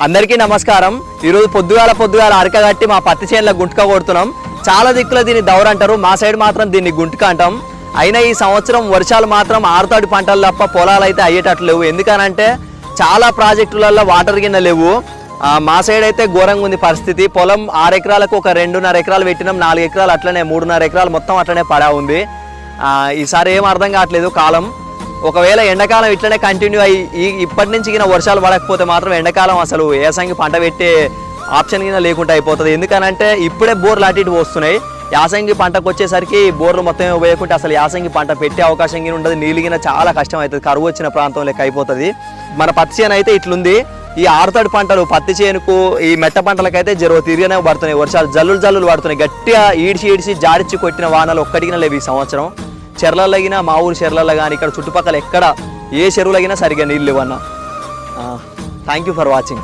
అందరికీ నమస్కారం. ఈరోజు పొద్దుగాల అరక కట్టి మా పత్తి చేనుల గుంటక కొడుతున్నాం. చాలా దిక్కులో దీన్ని దౌర అంటారు, మా సైడ్ మాత్రం దీన్ని గుంటక అంటాం. అయినా ఈ సంవత్సరం వర్షాలు మాత్రం ఆరుతడి పంటలు తప్ప పొలాలు అయితే అయ్యేటట్లు లేవు. ఎందుకనంటే చాలా ప్రాజెక్టులలో వాటర్ కింద లేవు. మా సైడ్ అయితే ఘోరంగా ఉంది పరిస్థితి. పొలం 6 ఎకరాలకు ఒక 2.5 ఎకరాలు పెట్టినాం, 4 ఎకరాలు అట్లనే, 3.5 ఎకరాలు మొత్తం అట్లనే పడా ఉంది. ఈసారి ఏం అర్థం కావట్లేదు కాలం. ఒకవేళ ఎండాకాలం ఇట్లనే కంటిన్యూ అయ్యి ఇప్పటి నుంచి కింద వర్షాలు పడకపోతే మాత్రం ఎండాకాలం అసలు యాసంగి పంట పెట్టే ఆప్షన్ కింద లేకుండా అయిపోతుంది. ఎందుకనంటే ఇప్పుడే బోర్లు అటు ఇటు వస్తున్నాయి. యాసంగి పంటకు వచ్చేసరికి బోర్లు మొత్తం ఉపయోగకుంటే అసలు యాసంగి పంట పెట్టే అవకాశం కింద ఉండదు. నీళ్ళు కింద చాలా కష్టం అవుతుంది, కరువు వచ్చిన ప్రాంతం లెక్క అయిపోతుంది. మన పత్తి చేను అయితే ఇట్లుంది. ఈ ఆరుతడి పంటలు పత్తి చేనుకు ఈ మెట్ట పంటలకైతే తిరిగానే పడుతున్నాయి. వర్షాలు జల్లులు పడుతున్నాయి. గట్టిగా ఈడ్చి జాడిచ్చి కొట్టిన వానలు ఒక్కడికినా లేవు ఈ సంవత్సరం. చెర్లలగినా మా ఊరు చెర్లలో కానీ ఇక్కడ చుట్టుపక్కల ఎక్కడ ఏ చెరువులగినా సరిగ్గా నీళ్ళు లేవన్నా. Thank you for watching.